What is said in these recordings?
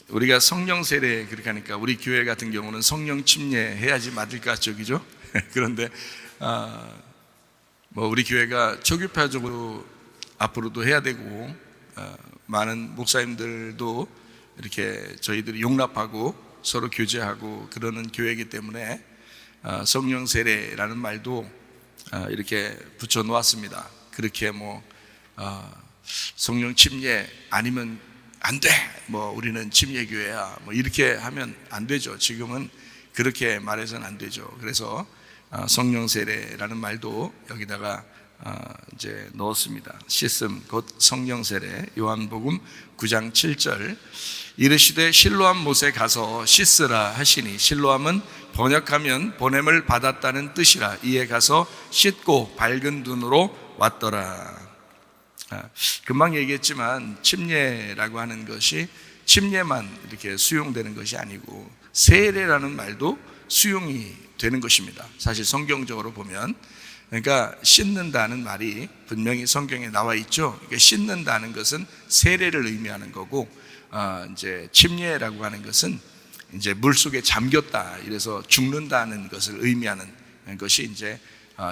우리가 성령 세례 그렇게 하니까 우리 교회 같은 경우는 성령 침례해야지 맞을 것 같죠, 그죠? 그런데 뭐 우리 교회가 초교파적으로 앞으로도 해야 되고 많은 목사님들도 이렇게 저희들이 용납하고 서로 교제하고 그러는 교회이기 때문에 성령 세례라는 말도 이렇게 붙여 놓았습니다. 그렇게 성령 침례 아니면 안 돼. 우리는 침례 교회야. 이렇게 하면 안 되죠. 지금은 그렇게 말해서는 안 되죠. 그래서 성령 세례라는 말도 여기다가 이제 넣었습니다. 씻음 곧 성령 세례. 요한복음 9장 7절. 이르시되 실로암 못에 가서 씻으라 하시니, 실로암은 번역하면 보냄을 받았다는 뜻이라. 이에 가서 씻고 밝은 눈으로 왔더라. 금방 얘기했지만 침례라고 하는 것이 침례만 이렇게 수용되는 것이 아니고 세례라는 말도 수용이 되는 것입니다. 사실 성경적으로 보면, 그러니까 씻는다는 말이 분명히 성경에 나와 있죠. 그러니까 씻는다는 것은 세례를 의미하는 거고, 이제 침례라고 하는 것은 이제 물 속에 잠겼다, 이래서 죽는다는 것을 의미하는 것이 이제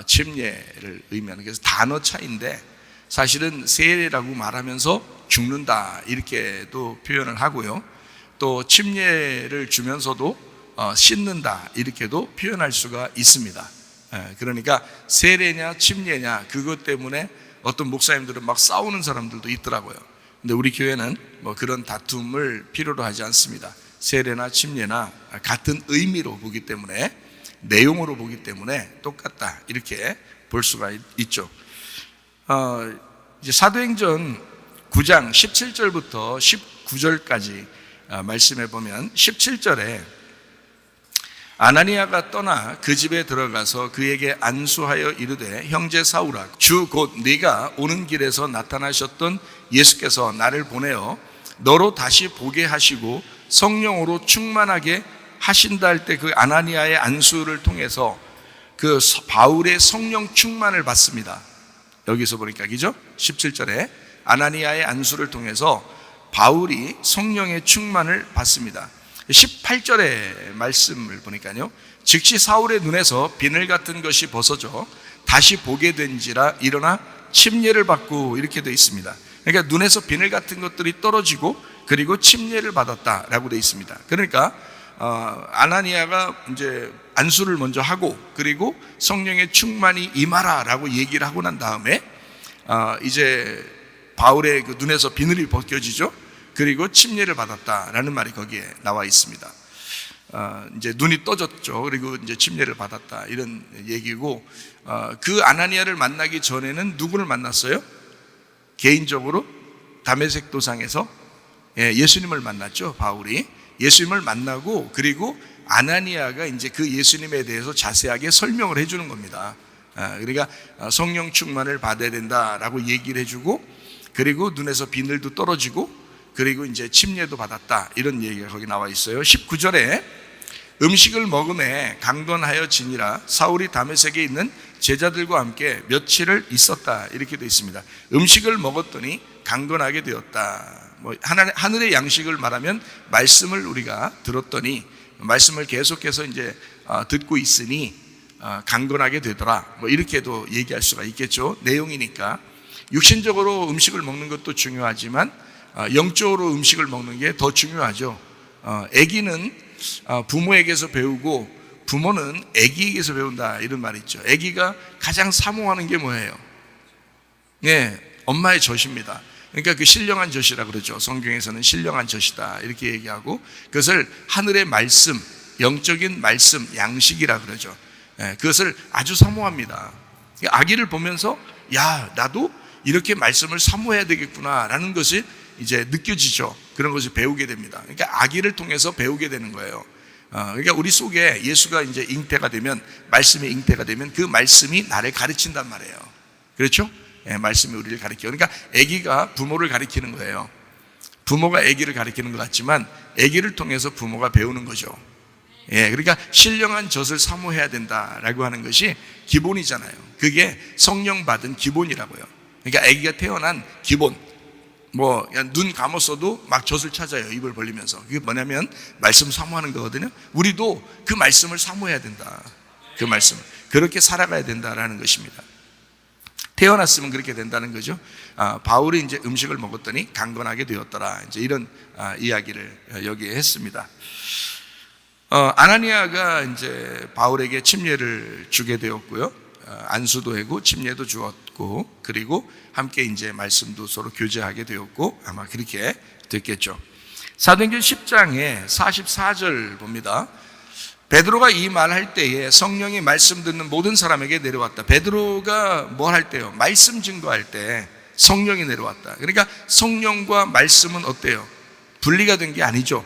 침례를 의미하는, 그래서 단어 차이인데 사실은 세례라고 말하면서 죽는다 이렇게도 표현을 하고요, 또 침례를 주면서도 씻는다 이렇게도 표현할 수가 있습니다. 그러니까 세례냐 침례냐 그것 때문에 어떤 목사님들은 막 싸우는 사람들도 있더라고요. 근데 우리 교회는 그런 다툼을 필요로 하지 않습니다. 세례나 침례나 같은 의미로 보기 때문에, 내용으로 보기 때문에 똑같다 이렇게 볼 수가 있죠. 이제 사도행전 9장 17절부터 19절까지 말씀해 보면, 17절에 아나니아가 떠나 그 집에 들어가서 그에게 안수하여 이르되, 형제 사울아, 주 곧 네가 오는 길에서 나타나셨던 예수께서 나를 보내어 너로 다시 보게 하시고 성령으로 충만하게 하신다 할 때, 그 아나니아의 안수를 통해서 그 바울의 성령 충만을 받습니다. 여기서 보니까 그죠? 17절에 아나니아의 안수를 통해서 바울이 성령의 충만을 받습니다. 18절의 말씀을 보니까요, 즉시 사울의 눈에서 비늘 같은 것이 벗어져 다시 보게 된지라 일어나 침례를 받고, 이렇게 되어 있습니다. 그러니까 눈에서 비늘 같은 것들이 떨어지고 그리고 침례를 받았다라고 되어 있습니다. 그러니까 아나니아가 이제 안수를 먼저 하고 그리고 성령의 충만이 임하라라고 얘기를 하고 난 다음에 이제 바울의 그 눈에서 비늘이 벗겨지죠. 그리고 침례를 받았다라는 말이 거기에 나와 있습니다. 이제 눈이 떠졌죠. 그리고 이제 침례를 받았다 이런 얘기고, 그 아나니아를 만나기 전에는 누구를 만났어요? 개인적으로 다메섹 도상에서 예수님을 만났죠. 바울이 예수님을 만나고, 그리고 아나니아가 이제 그 예수님에 대해서 자세하게 설명을 해주는 겁니다. 그러니까 성령 충만을 받아야 된다라고 얘기를 해주고, 그리고 눈에서 비늘도 떨어지고, 그리고 이제 침례도 받았다 이런 얘기가 거기 나와 있어요. 19절에 음식을 먹음에 강건하여 지니라. 사울이 다메섹에 있는 제자들과 함께 며칠을 있었다 이렇게 되어 있습니다. 음식을 먹었더니 강건하게 되었다. 하늘의 양식을 말하면 말씀을 우리가 들었더니, 말씀을 계속해서 이제 듣고 있으니 강건하게 되더라. 이렇게도 얘기할 수가 있겠죠. 내용이니까. 육신적으로 음식을 먹는 것도 중요하지만 영적으로 음식을 먹는 게 더 중요하죠. 아기는 부모에게서 배우고 부모는 아기에게서 배운다 이런 말이 있죠. 아기가 가장 사모하는 게 뭐예요? 엄마의 젖입니다. 그러니까 그 신령한 젖이라 그러죠. 성경에서는 신령한 젖이다 이렇게 얘기하고, 그것을 하늘의 말씀, 영적인 말씀, 양식이라 그러죠. 그것을 아주 사모합니다. 아기를 보면서 야, 나도 이렇게 말씀을 사모해야 되겠구나 라는 것이 이제 느껴지죠. 그런 것을 배우게 됩니다. 그러니까 아기를 통해서 배우게 되는 거예요. 그러니까 우리 속에 예수가 이제 잉태가 되면, 말씀이 잉태가 되면 그 말씀이 나를 가르친단 말이에요. 그렇죠? 말씀이 우리를 가르쳐요. 그러니까 아기가 부모를 가르치는 거예요. 부모가 아기를 가르치는 것 같지만 아기를 통해서 부모가 배우는 거죠. 그러니까 신령한 젖을 사모해야 된다라고 하는 것이 기본이잖아요. 그게 성령 받은 기본이라고요. 그러니까 아기가 태어난 기본, 뭐 그냥 눈 감았어도 막 젖을 찾아요. 입을 벌리면서. 그게 뭐냐면 말씀 사모하는 거거든요. 우리도 그 말씀을 사모해야 된다. 그 말씀을 그렇게 살아가야 된다라는 것입니다. 태어났으면 그렇게 된다는 거죠. 바울이 이제 음식을 먹었더니 강건하게 되었더라. 이제 이런 이야기를 여기에 했습니다. 아나니아가 이제 바울에게 침례를 주게 되었고요. 안수도 하고 침례도 주었고, 그리고 함께 이제 말씀도 서로 교제하게 되었고, 아마 그렇게 됐겠죠. 사도행전 10장에 44절 봅니다. 베드로가 이 말할 때에 성령이 말씀 듣는 모든 사람에게 내려왔다. 베드로가 뭘 할 때요? 말씀 증거할 때 성령이 내려왔다. 그러니까 성령과 말씀은 어때요? 분리가 된 게 아니죠.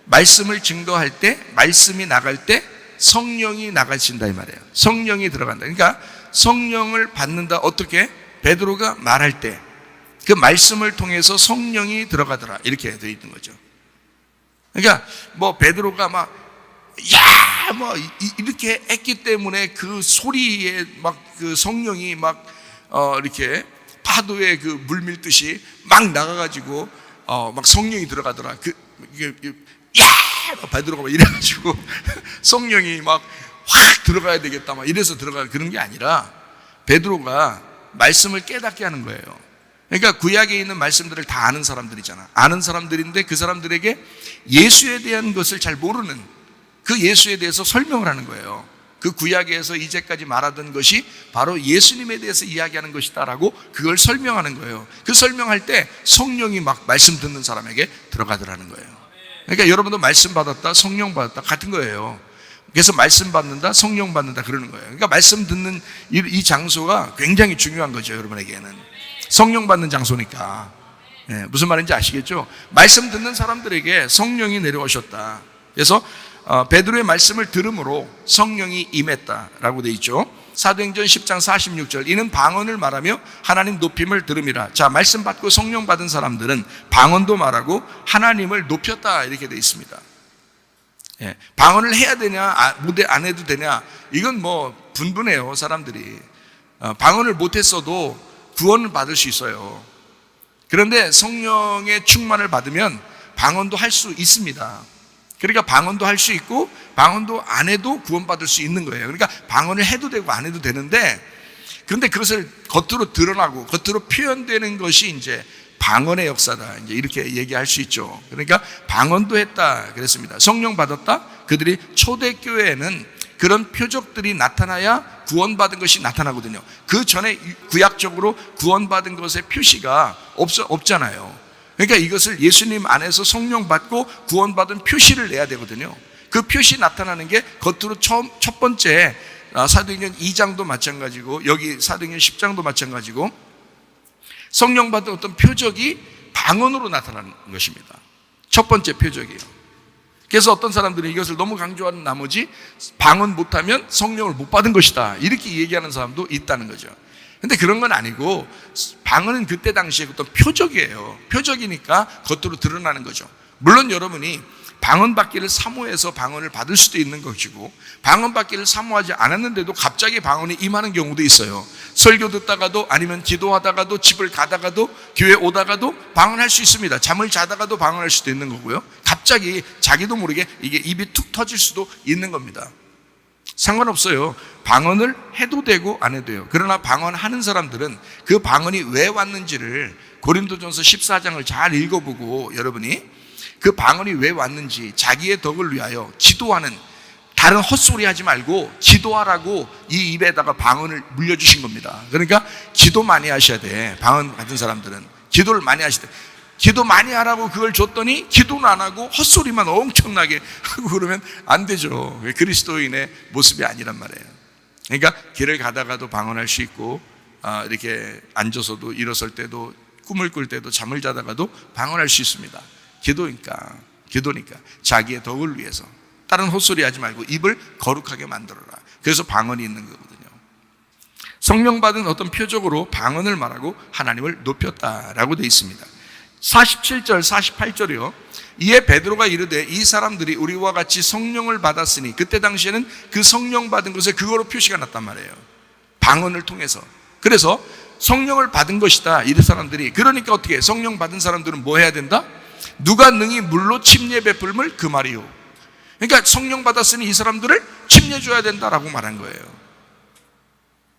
말씀을 증거할 때, 말씀이 나갈 때 성령이 나가신다 이 말이에요. 성령이 들어간다. 그러니까 성령을 받는다. 어떻게? 베드로가 말할 때 그 말씀을 통해서 성령이 들어가더라. 이렇게 되어 있는 거죠. 그러니까 뭐 베드로가 막 야! 뭐 이렇게 했기 때문에 그 소리에 막 그 성령이 막 이렇게 파도에 그 물 밀듯이 막 나가가지고 막 성령이 들어가더라. 야! 베드로가 막 이래가지고 성령이 막 확 들어가야 되겠다 막 이래서 들어가 그런 게 아니라 베드로가 말씀을 깨닫게 하는 거예요. 그러니까 구약에 있는 말씀들을 다 아는 사람들이잖아. 아는 사람들인데 그 사람들에게 예수에 대한 것을 잘 모르는 그 예수에 대해서 설명을 하는 거예요. 그 구약에서 이제까지 말하던 것이 바로 예수님에 대해서 이야기하는 것이다라고 그걸 설명하는 거예요. 그 설명할 때 성령이 막 말씀 듣는 사람에게 들어가더라는 거예요. 그러니까 여러분도 말씀 받았다, 성령 받았다 같은 거예요. 그래서 말씀 받는다, 성령 받는다 그러는 거예요. 그러니까 말씀 듣는 이 장소가 굉장히 중요한 거죠. 여러분에게는 성령 받는 장소니까. 무슨 말인지 아시겠죠? 말씀 듣는 사람들에게 성령이 내려오셨다. 그래서 베드로의 말씀을 들음으로 성령이 임했다라고 되어 있죠. 사도행전 10장 46절 이는 방언을 말하며 하나님 높임을 들음이라. 자, 말씀 받고 성령 받은 사람들은 방언도 말하고 하나님을 높였다 이렇게 되어 있습니다. 방언을 해야 되냐 무대 안 해도 되냐 이건 뭐 분분해요. 사람들이 방언을 못했어도 구원을 받을 수 있어요. 그런데 성령의 충만을 받으면 방언도 할 수 있습니다. 그러니까 방언도 할 수 있고 방언도 안 해도 구원받을 수 있는 거예요. 그러니까 방언을 해도 되고 안 해도 되는데, 그런데 그것을 겉으로 드러나고 겉으로 표현되는 것이 이제 방언의 역사다. 이제 이렇게 얘기할 수 있죠. 그러니까 방언도 했다 그랬습니다. 성령 받았다. 그들이 초대교회에는 그런 표적들이 나타나야 구원받은 것이 나타나거든요. 그 전에 구약적으로 구원받은 것의 표시가 없잖아요. 그러니까 이것을 예수님 안에서 성령 받고 구원받은 표시를 내야 되거든요. 그 표시 나타나는 게 겉으로 첫 번째 사도행전 2장도 마찬가지고 여기 사도행전 10장도 마찬가지고 성령 받은 어떤 표적이 방언으로 나타나는 것입니다. 첫 번째 표적이에요. 그래서 어떤 사람들은 이것을 너무 강조하는 나머지 방언 못하면 성령을 못 받은 것이다 이렇게 얘기하는 사람도 있다는 거죠. 근데 그런 건 아니고 방언은 그때 당시에 어떤 표적이에요. 표적이니까 겉으로 드러나는 거죠. 물론 여러분이 방언 받기를 사모해서 방언을 받을 수도 있는 것이고 방언 받기를 사모하지 않았는데도 갑자기 방언이 임하는 경우도 있어요. 설교 듣다가도 아니면 기도하다가도 집을 가다가도 교회 오다가도 방언할 수 있습니다. 잠을 자다가도 방언할 수도 있는 거고요. 갑자기 자기도 모르게 이게 입이 툭 터질 수도 있는 겁니다. 상관없어요. 방언을 해도 되고 안 해도 돼요. 그러나 방언하는 사람들은 그 방언이 왜 왔는지를 고린도전서 14장을 잘 읽어보고 여러분이 그 방언이 왜 왔는지 자기의 덕을 위하여 기도하는, 다른 헛소리 하지 말고 기도하라고 이 입에다가 방언을 물려주신 겁니다. 그러니까 기도 많이 하셔야 돼. 방언 받은 사람들은 기도를 많이 하셔야 돼. 기도 많이 하라고 그걸 줬더니 기도는 안 하고 헛소리만 엄청나게 하고 그러면 안 되죠. 그리스도인의 모습이 아니란 말이에요. 그러니까 길을 가다가도 방언할 수 있고 이렇게 앉아서도 일어설 때도 꿈을 꿀 때도 잠을 자다가도 방언할 수 있습니다. 기도니까 자기의 덕을 위해서 다른 헛소리 하지 말고 입을 거룩하게 만들어라. 그래서 방언이 있는 거거든요. 성령 받은 어떤 표적으로 방언을 말하고 하나님을 높였다라고 되어 있습니다. 47절 48절이요. 이에 베드로가 이르되 이 사람들이 우리와 같이 성령을 받았으니, 그때 당시에는 그 성령 받은 것에 그거로 표시가 났단 말이에요. 방언을 통해서. 그래서 성령을 받은 것이다, 이 사람들이. 그러니까 어떻게, 성령 받은 사람들은 뭐 해야 된다? 누가 능히 물로 침례 베풀물 그 말이요. 그러니까 성령 받았으니 이 사람들을 침례 줘야 된다라고 말한 거예요.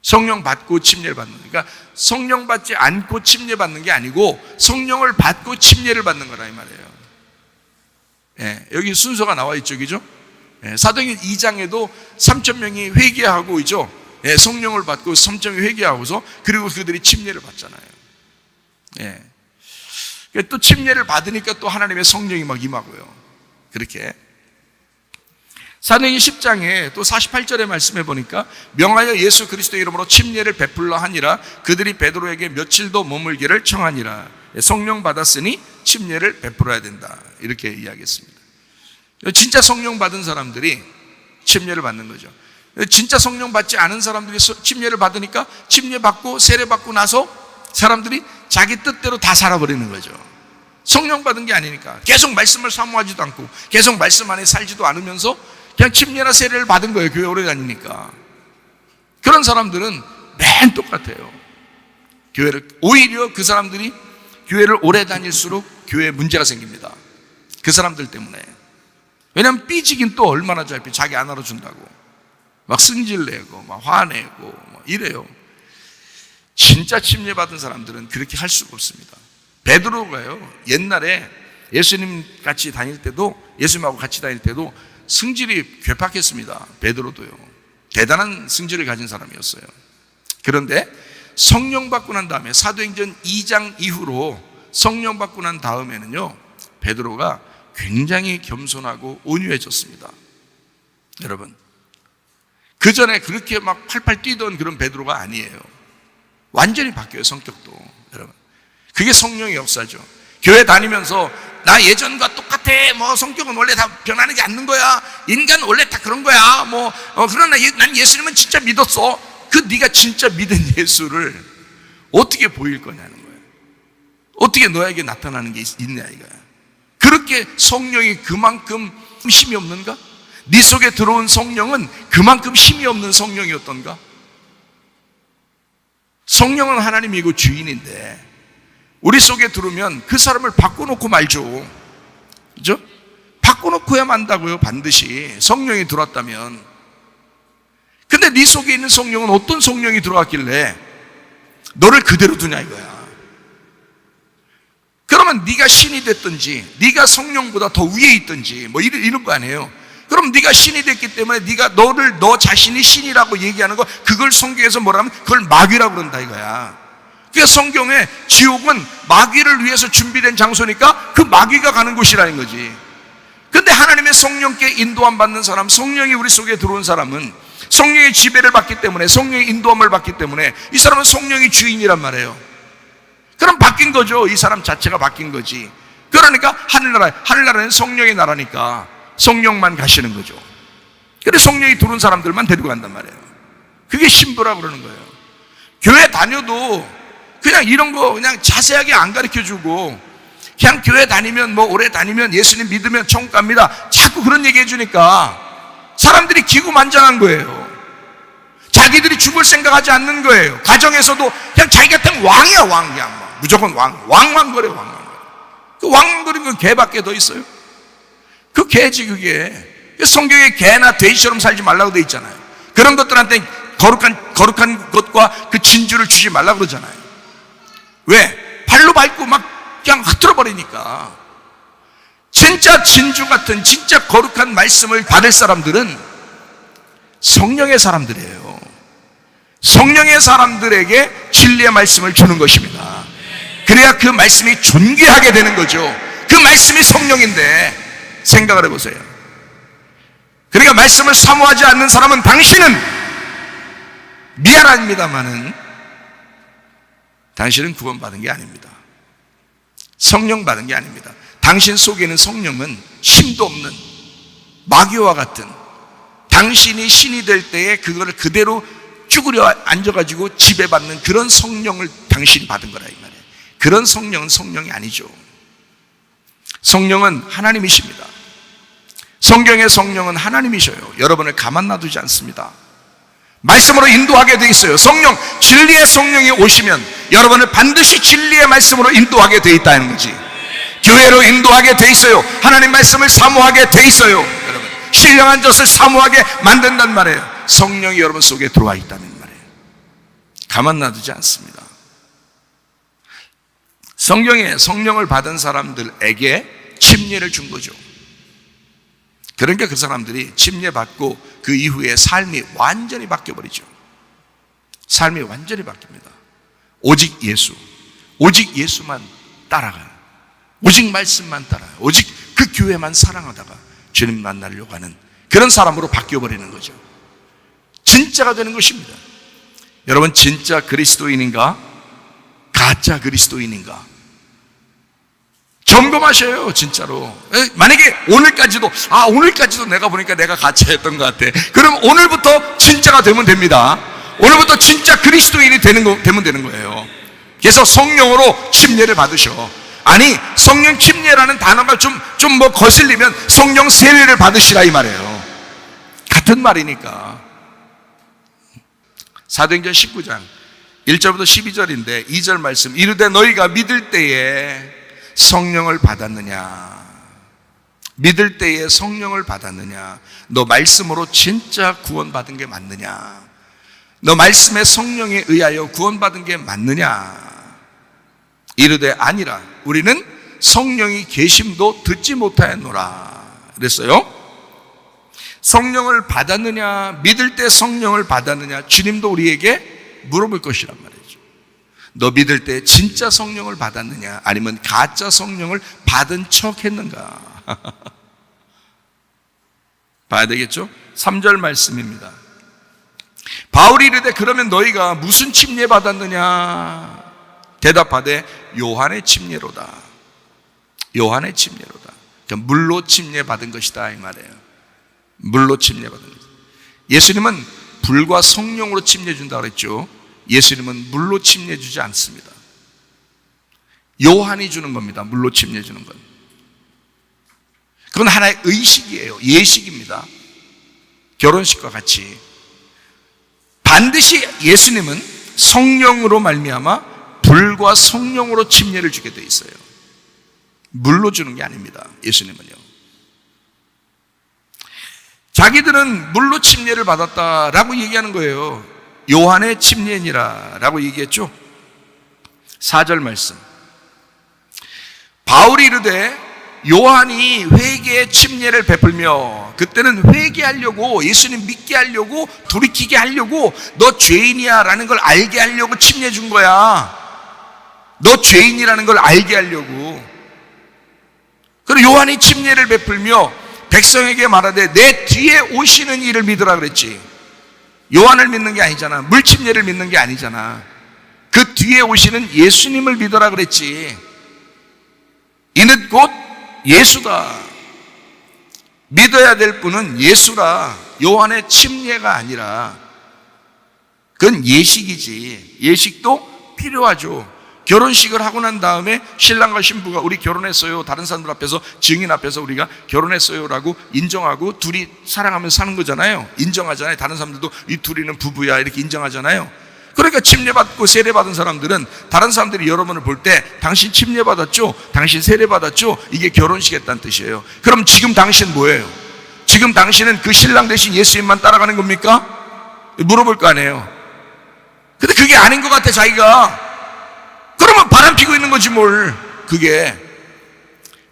성령 받고 침례를 받는, 그러니까 성령 받지 않고 침례 받는 게 아니고 성령을 받고 침례를 받는 거라 이 말이에요. 예, 여기 순서가 나와 있죠, 그죠? 예, 사도행전 2장에도 3,000명이 회개하고 있죠. 예, 성령을 받고 3,000명이 회개하고서 그리고 그들이 침례를 받잖아요. 예, 또 침례를 받으니까 또 하나님의 성령이 막 임하고요. 그렇게 사도행전 10장에 또 48절의 말씀해 보니까 명하여 예수 그리스도의 이름으로 침례를 베풀라 하니라. 그들이 베드로에게 며칠도 머물기를 청하니라. 성령 받았으니 침례를 베풀어야 된다, 이렇게 이야기했습니다. 진짜 성령 받은 사람들이 침례를 받는 거죠. 진짜 성령 받지 않은 사람들이 침례를 받으니까 침례 받고 세례 받고 나서 사람들이 자기 뜻대로 다 살아버리는 거죠. 성령 받은 게 아니니까. 계속 말씀을 사모하지도 않고 계속 말씀 안에 살지도 않으면서 그냥 침례나 세례를 받은 거예요. 교회 오래 다니니까. 그런 사람들은 맨 똑같아요. 교회를, 오히려 그 사람들이 교회를 오래 다닐수록 교회에 문제가 생깁니다. 그 사람들 때문에. 왜냐하면 삐지긴 또 얼마나 잘 삐, 자기 안 알아준다고 막 승질내고 막 화내고 막 이래요. 진짜 침례 받은 사람들은 그렇게 할 수가 없습니다. 베드로가요, 옛날에 예수님 같이 다닐 때도, 예수님하고 같이 다닐 때도 승질이 괴팍했습니다. 베드로도요. 대단한 승질을 가진 사람이었어요. 그런데 성령 받고 난 다음에, 사도행전 2장 이후로 성령 받고 난 다음에는요, 베드로가 굉장히 겸손하고 온유해졌습니다. 여러분, 그 전에 그렇게 막 팔팔 뛰던 그런 베드로가 아니에요. 완전히 바뀌어요, 성격도. 여러분, 그게 성령의 역사죠. 교회 다니면서 나 예전과 똑같아, 뭐 성격은 원래 다 변하지 않는 거야, 인간 원래 다 그런 거야, 그러나 난 예수님은 진짜 믿었어. 그 네가 진짜 믿은 예수를 어떻게 보일 거냐는 거예요. 어떻게 너에게 나타나는 게 있냐 이거야. 그렇게 성령이 그만큼 힘이 없는가? 네 속에 들어온 성령은 그만큼 힘이 없는 성령이었던가? 성령은 하나님이고 주인인데 우리 속에 들어오면 그 사람을 바꿔놓고 말죠. 그죠? 바꿔놓고야 만다고요, 반드시. 성령이 들어왔다면. 근데 네 속에 있는 성령은 어떤 성령이 들어왔길래 너를 그대로 두냐 이거야. 그러면 네가 신이 됐든지 네가 성령보다 더 위에 있든지 뭐 이런 거 아니에요. 그럼 네가 신이 됐기 때문에 네가 너 자신이 신이라고 얘기하는 거, 그걸 성경에서 뭐라면 그걸 마귀라고 그런다 이거야. 그러니까 성경에 지옥은 마귀를 위해서 준비된 장소니까 그 마귀가 가는 곳이라는 거지. 근데 하나님의 성령께 인도함 받는 사람, 성령이 우리 속에 들어온 사람은 성령의 지배를 받기 때문에, 성령의 인도함을 받기 때문에 이 사람은 성령이 주인이란 말이에요. 그럼 바뀐 거죠. 이 사람 자체가 바뀐 거지. 그러니까 하늘나라는 성령의 나라니까 성령만 가시는 거죠. 근데 성령이 들어온 사람들만 데리고 간단 말이에요. 그게 신부라고 그러는 거예요. 교회 다녀도 그냥 이런 거 그냥 자세하게 안 가르쳐주고 그냥 교회 다니면 뭐 오래 다니면 예수님 믿으면 천국 갑니다, 자꾸 그런 얘기 해주니까 사람들이 기구만장한 거예요. 자기들이 죽을 생각하지 않는 거예요. 가정에서도 그냥 자기 같은 왕이야, 왕. 그냥 무조건 왕왕거려. 그 왕왕거리는 건 개밖에 더 있어요. 그 개지. 그게 성경에 개나 돼지처럼 살지 말라고 돼 있잖아요. 그런 것들한테 거룩한 것과 그 진주를 주지 말라고 그러잖아요. 왜? 발로 밟고 막 그냥 흐트러 버리니까. 진짜 진주 같은 진짜 거룩한 말씀을 받을 사람들은 성령의 사람들이에요. 성령의 사람들에게 진리의 말씀을 주는 것입니다. 그래야 그 말씀이 존귀하게 되는 거죠. 그 말씀이 성령인데 생각을 해보세요. 그러니까 말씀을 사모하지 않는 사람은 당신은 미안합니다만은 당신은 구원받은 게 아닙니다. 성령 받은 게 아닙니다. 당신 속에 있는 성령은 힘도 없는 마귀와 같은, 당신이 신이 될 때에 그거를 그대로 쭈그려 앉아가지고 지배받는 그런 성령을 당신이 받은 거라 이 말이에요. 그런 성령은 성령이 아니죠. 성령은 하나님이십니다. 성경의 성령은 하나님이셔요. 여러분을 가만 놔두지 않습니다. 말씀으로 인도하게 돼 있어요. 성령, 진리의 성령이 오시면 여러분을 반드시 진리의 말씀으로 인도하게 돼 있다는 거지. 교회로 인도하게 돼 있어요. 하나님 말씀을 사모하게 돼 있어요. 여러분, 신령한 젖을 사모하게 만든단 말이에요. 성령이 여러분 속에 들어와 있다는 말이에요. 가만 놔두지 않습니다. 성경에 성령을 받은 사람들에게 침례를 준 거죠. 그러니까 그 사람들이 침례받고 그 이후에 삶이 완전히 바뀌어버리죠. 삶이 완전히 바뀝니다. 오직 예수, 오직 예수만 따라가요. 오직 말씀만 따라요. 오직 그 교회만 사랑하다가 주님 만나려고 하는 그런 사람으로 바뀌어버리는 거죠. 진짜가 되는 것입니다. 여러분, 진짜 그리스도인인가? 가짜 그리스도인인가? 점검하셔요, 진짜로. 만약에 오늘까지도 내가 보니까 내가 가짜였던 것 같아. 그럼 오늘부터 진짜가 되면 됩니다. 오늘부터 진짜 그리스도인이 되면 되는 거예요. 그래서 성령으로 침례를 받으셔. 아니, 성령 침례라는 단어가 좀 거슬리면 성령 세례를 받으시라 이 말이에요. 같은 말이니까. 사도행전 19장 1절부터 12절인데 2절 말씀, 이르되 너희가 믿을 때에 성령을 받았느냐? 믿을 때에 성령을 받았느냐? 너 말씀으로 진짜 구원받은 게 맞느냐? 너 말씀의 성령에 의하여 구원받은 게 맞느냐? 이르되 아니라 우리는 성령이 계심도 듣지 못하였노라 그랬어요. 성령을 받았느냐? 믿을 때 성령을 받았느냐? 주님도 우리에게 물어볼 것이란 말이죠. 너 믿을 때 진짜 성령을 받았느냐? 아니면 가짜 성령을 받은 척 했는가? 봐야 되겠죠? 3절 말씀입니다. 바울이 이르되 그러면 너희가 무슨 침례 받았느냐? 대답하되 요한의 침례로다. 요한의 침례로다. 그러니까 물로 침례 받은 것이다 이 말이에요. 물로 침례 받은 것. 예수님은 불과 성령으로 침례 준다 그랬죠. 예수님은 물로 침례 주지 않습니다. 요한이 주는 겁니다. 물로 침례 주는 건. 그건 하나의 의식이에요. 예식입니다. 결혼식과 같이 반드시 예수님은 성령으로 말미암아 불과 성령으로 침례를 주게 돼 있어요. 물로 주는 게 아닙니다. 예수님은요. 자기들은 물로 침례를 받았다라고 얘기하는 거예요. 요한의 침례니라 라고 얘기했죠. 4절 말씀. 바울이 이르되 요한이 회개의 침례를 베풀며, 그때는 회개하려고, 예수님 믿게 하려고, 돌이키게 하려고, 너 죄인이야 라는 걸 알게 하려고 침례 준 거야. 너 죄인이라는 걸 알게 하려고. 그리고 요한이 침례를 베풀며 백성에게 말하되 내 뒤에 오시는 이를 믿으라 그랬지. 요한을 믿는 게 아니잖아. 물침례를 믿는 게 아니잖아. 그 뒤에 오시는 예수님을 믿으라 그랬지. 이는 곧 예수다. 믿어야 될 분은 예수라. 요한의 침례가 아니라. 그건 예식이지. 예식도 필요하죠. 결혼식을 하고 난 다음에 신랑과 신부가 우리 결혼했어요, 다른 사람들 앞에서, 증인 앞에서 우리가 결혼했어요 라고 인정하고 둘이 사랑하면서 사는 거잖아요. 인정하잖아요. 다른 사람들도 이 둘이는 부부야 이렇게 인정하잖아요. 그러니까 침례받고 세례받은 사람들은 다른 사람들이 여러분을 볼 때 당신 침례받았죠? 당신 세례받았죠? 이게 결혼식 했다는 뜻이에요. 그럼 지금 당신 뭐예요? 지금 당신은 그 신랑 대신 예수님만 따라가는 겁니까? 물어볼 거 아니에요. 근데 그게 아닌 것 같아 자기가. 그러면 바람 피고 있는 거지 뭘. 그게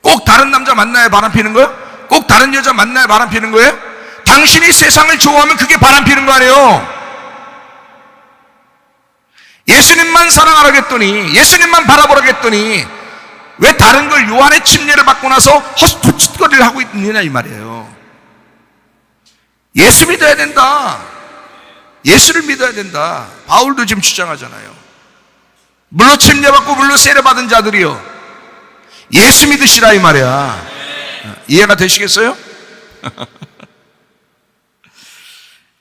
꼭 다른 남자 만나야 바람 피는 거예요? 꼭 다른 여자 만나야 바람 피는 거예요? 당신이 세상을 좋아하면 그게 바람 피는 거 아니에요? 예수님만 사랑하라겠더니, 예수님만 바라보라겠더니 왜 다른 걸 요한의 침례를 받고 나서 헛짓거리를 하고 있느냐 이 말이에요. 예수 믿어야 된다. 예수를 믿어야 된다. 바울도 지금 주장하잖아요. 물로 침례받고 물로 세례받은 자들이요, 예수 믿으시라 이 말이야. 이해가 되시겠어요?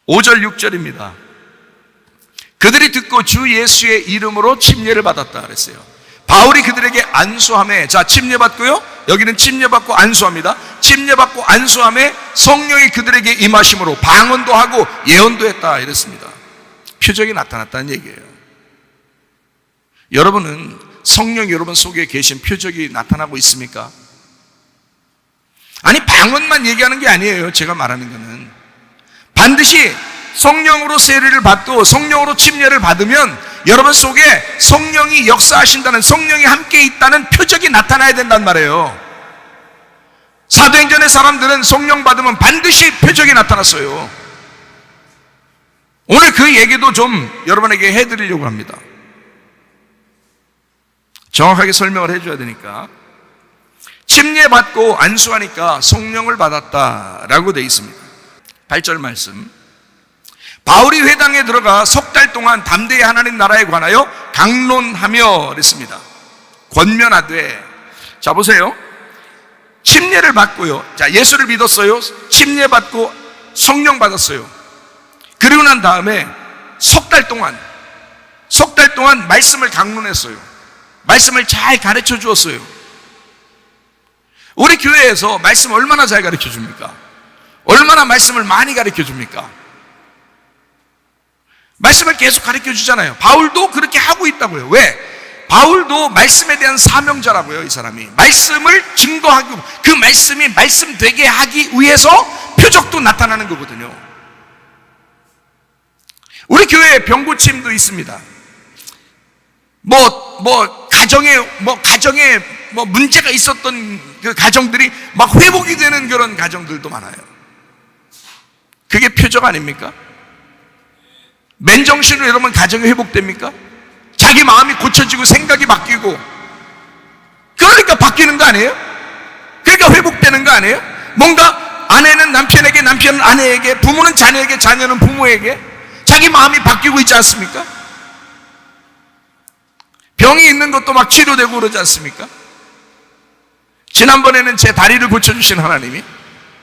5절 6절입니다. 그들이 듣고 주 예수의 이름으로 침례를 받았다 그랬어요. 바울이 그들에게 안수함에, 자 침례받고요, 여기는 침례받고 안수합니다. 침례받고 안수함에 성령이 그들에게 임하심으로 방언도 하고 예언도 했다 이랬습니다. 표적이 나타났다는 얘기예요. 여러분은 성령 여러분 속에 계신 표적이 나타나고 있습니까? 아니, 방언만 얘기하는 게 아니에요. 제가 말하는 거는 반드시 성령으로 세례를 받고 성령으로 침례를 받으면 여러분 속에 성령이 역사하신다는, 성령이 함께 있다는 표적이 나타나야 된단 말이에요. 사도행전의 사람들은 성령 받으면 반드시 표적이 나타났어요. 오늘 그 얘기도 좀 여러분에게 해드리려고 합니다. 정확하게 설명을 해줘야 되니까. 침례 받고 안수하니까 성령을 받았다라고 되어 있습니다. 8절 말씀. 바울이 회당에 들어가 석 달 동안 담대히 하나님 나라에 관하여 강론하며 그랬습니다. 권면하되. 자, 보세요. 침례를 받고요. 자, 예수를 믿었어요. 침례 받고 성령 받았어요. 그리고 난 다음에 석 달 동안 말씀을 강론했어요. 말씀을 잘 가르쳐 주었어요. 우리 교회에서 말씀 얼마나 잘 가르쳐 줍니까? 얼마나 말씀을 많이 가르쳐 줍니까? 말씀을 계속 가르쳐 주잖아요. 바울도 그렇게 하고 있다고요. 왜? 바울도 말씀에 대한 사명자라고요. 이 사람이 말씀을 증거하고 그 말씀이 말씀되게 하기 위해서 표적도 나타나는 거거든요. 우리 교회에 병고침도 있습니다. 가정에 문제가 있었던 그 가정들이 막 회복이 되는 그런 가정들도 많아요. 그게 표적 아닙니까? 맨정신으로 여러분 가정이 회복됩니까? 자기 마음이 고쳐지고 생각이 바뀌고, 그러니까 바뀌는 거 아니에요? 그러니까 회복되는 거 아니에요? 뭔가 아내는 남편에게, 남편은 아내에게, 부모는 자녀에게, 자녀는 부모에게 자기 마음이 바뀌고 있지 않습니까? 병이 있는 것도 막 치료되고 그러지 않습니까? 지난번에는 제 다리를 고쳐주신 하나님이,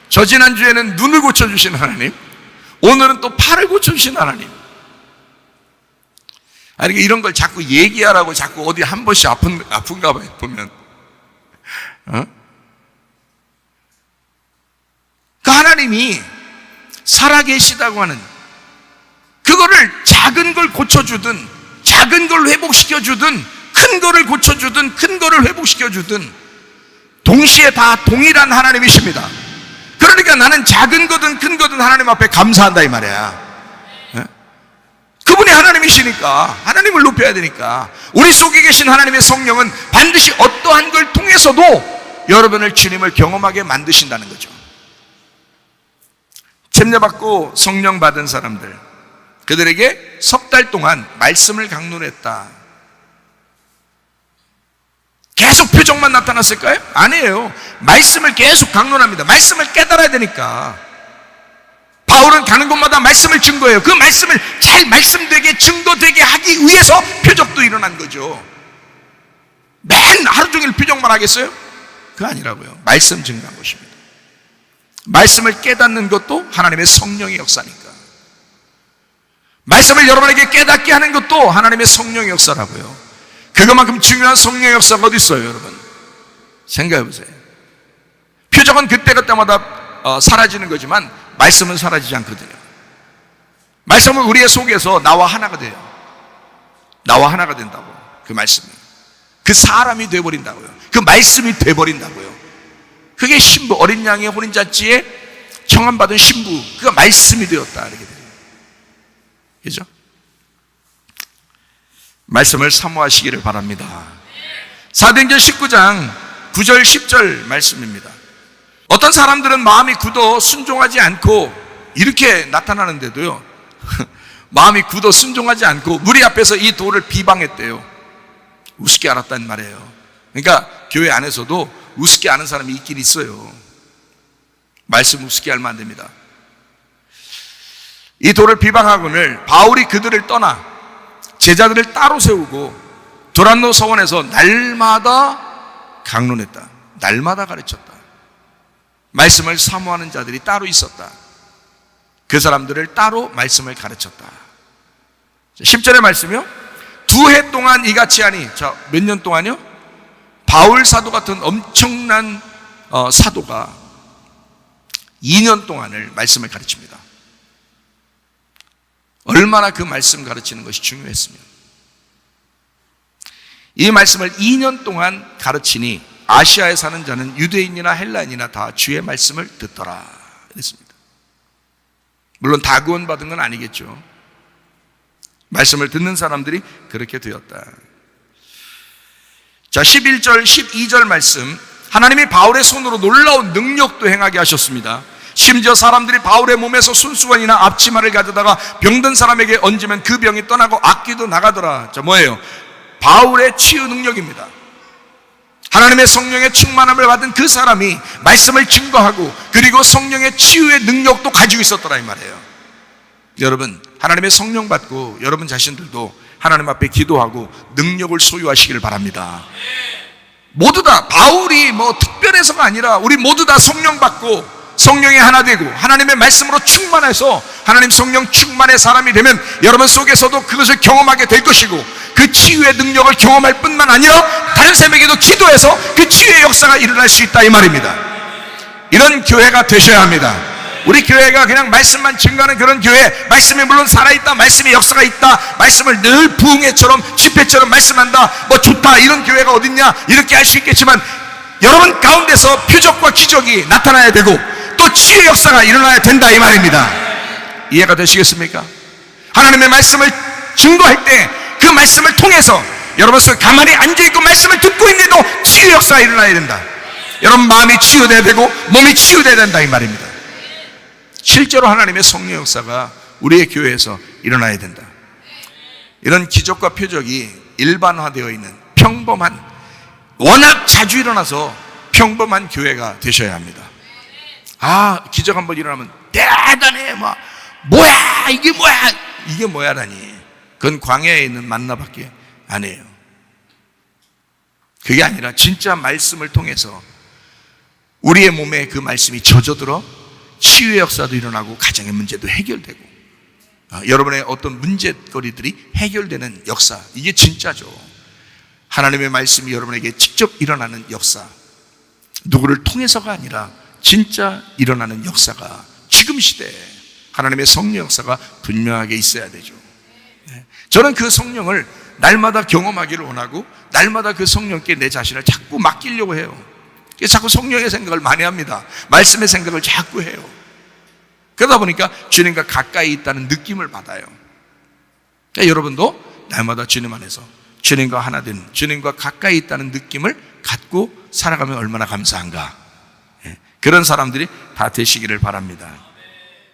저 지난주에는 눈을 고쳐주신 하나님, 오늘은 또 팔을 고쳐주신 하나님. 아니, 이런 걸 자꾸 얘기하라고 자꾸 어디 한 번씩 아픈가 봐요, 보면. 그 하나님이 살아계시다고 하는, 그거를 작은 걸 고쳐주든, 작은 걸 회복시켜주든, 큰 거를 고쳐주든, 큰 거를 회복시켜주든, 동시에 다 동일한 하나님이십니다. 그러니까 나는 작은 거든 큰 거든 하나님 앞에 감사한다 이 말이야. 그분이 하나님이시니까 하나님을 높여야 되니까 우리 속에 계신 하나님의 성령은 반드시 어떠한 걸 통해서도 여러분을 주님을 경험하게 만드신다는 거죠. 침례받고 성령 받은 사람들, 그들에게 석 달 동안 말씀을 강론했다. 계속 표적만 나타났을까요? 아니에요. 말씀을 계속 강론합니다. 말씀을 깨달아야 되니까. 바울은 가는 곳마다 말씀을 증거해요. 그 말씀을 잘 말씀되게 증거되게 하기 위해서 표적도 일어난 거죠. 맨 하루 종일 표적만 하겠어요? 그거 아니라고요. 말씀 증거한 것입니다. 말씀을 깨닫는 것도 하나님의 성령의 역사니까. 말씀을 여러분에게 깨닫게 하는 것도 하나님의 성령의 역사라고요. 그것만큼 중요한 성령의 역사가 어디 있어요, 여러분? 생각해 보세요. 표적은 그때그때마다 사라지는 거지만 말씀은 사라지지 않거든요. 말씀은 우리의 속에서 나와 하나가 돼요. 나와 하나가 된다고. 그 말씀이, 그 사람이 돼버린다고요. 그 말씀이 돼버린다고요. 그게 신부, 어린 양의 혼인잔치에 청함받은 신부, 그가 말씀이 되었다 이렇게 돼요. 그죠? 말씀을 사모하시기를 바랍니다. 사도행전 19장 9절 10절 말씀입니다. 어떤 사람들은 마음이 굳어 순종하지 않고, 이렇게 나타나는데도요, 마음이 굳어 순종하지 않고 무리 앞에서 이 도를 비방했대요. 우습게 알았단 말이에요. 그러니까 교회 안에서도 우습게 아는 사람이 있긴 있어요. 말씀 우습게 알면 안 됩니다. 이 도를 비방하거늘 바울이 그들을 떠나 제자들을 따로 세우고 도란노 서원에서 날마다 강론했다. 날마다 가르쳤다. 말씀을 사모하는 자들이 따로 있었다. 그 사람들을 따로 말씀을 가르쳤다. 10절의 말씀이요. 2해 동안 이같이 하니, 자, 몇 년 동안요? 바울 사도 같은 엄청난 사도가 2년 동안을 말씀을 가르칩니다. 얼마나 그 말씀 가르치는 것이 중요했으며, 이 말씀을 2년 동안 가르치니 아시아에 사는 자는 유대인이나 헬라인이나 다 주의 말씀을 듣더라 그랬습니다. 물론 다 구원받은 건 아니겠죠. 말씀을 듣는 사람들이 그렇게 되었다. 자, 11절 12절 말씀, 하나님이 바울의 손으로 놀라운 능력도 행하게 하셨습니다. 심지어 사람들이 바울의 몸에서 손수건이나 앞치마를 가져다가 병든 사람에게 얹으면 그 병이 떠나고 악귀도 나가더라. 자, 뭐예요? 바울의 치유 능력입니다. 하나님의 성령의 충만함을 받은 그 사람이 말씀을 증거하고 그리고 성령의 치유의 능력도 가지고 있었더라 이 말이에요. 여러분, 하나님의 성령 받고 여러분 자신들도 하나님 앞에 기도하고 능력을 소유하시길 바랍니다. 모두 다 바울이 뭐 특별해서가 아니라 우리 모두 다 성령 받고 성령이 하나 되고 하나님의 말씀으로 충만해서 하나님 성령 충만의 사람이 되면 여러분 속에서도 그것을 경험하게 될 것이고, 그 치유의 능력을 경험할 뿐만 아니라 다른 사람에게도 기도해서 그 치유의 역사가 일어날 수 있다 이 말입니다. 이런 교회가 되셔야 합니다. 우리 교회가 그냥 말씀만 증거하는 그런 교회, 말씀이 물론 살아있다, 말씀의 역사가 있다, 말씀을 늘 부흥회처럼 집회처럼 말씀한다, 뭐 좋다, 이런 교회가 어딨냐 이렇게 할 수 있겠지만, 여러분 가운데서 표적과 기적이 나타나야 되고 또 치유의 역사가 일어나야 된다 이 말입니다. 이해가 되시겠습니까? 하나님의 말씀을 증거할 때 그 말씀을 통해서 여러분 속에 가만히 앉아있고 말씀을 듣고 있는데도 치유의 역사가 일어나야 된다. 여러분 마음이 치유돼야 되고 몸이 치유돼야 된다 이 말입니다. 실제로 하나님의 성령 역사가 우리의 교회에서 일어나야 된다. 이런 기적과 표적이 일반화되어 있는 평범한, 워낙 자주 일어나서 평범한 교회가 되셔야 합니다. 아, 기적 한번 일어나면 대단해, 뭐야 이게 뭐야라니. 그건 광야에 있는 만나밖에 아니에요. 그게 아니라 진짜 말씀을 통해서 우리의 몸에 그 말씀이 젖어들어 치유의 역사도 일어나고 가정의 문제도 해결되고 여러분의 어떤 문제거리들이 해결되는 역사, 이게 진짜죠. 하나님의 말씀이 여러분에게 직접 일어나는 역사, 누구를 통해서가 아니라 진짜 일어나는 역사가 지금 시대에 하나님의 성령 역사가 분명하게 있어야 되죠. 저는 그 성령을 날마다 경험하기를 원하고 날마다 그 성령께 내 자신을 자꾸 맡기려고 해요. 자꾸 성령의 생각을 많이 합니다. 말씀의 생각을 자꾸 해요. 그러다 보니까 주님과 가까이 있다는 느낌을 받아요. 그러니까 여러분도 날마다 주님 안에서 주님과 하나 된, 주님과 가까이 있다는 느낌을 갖고 살아가면 얼마나 감사한가. 그런 사람들이 다 되시기를 바랍니다.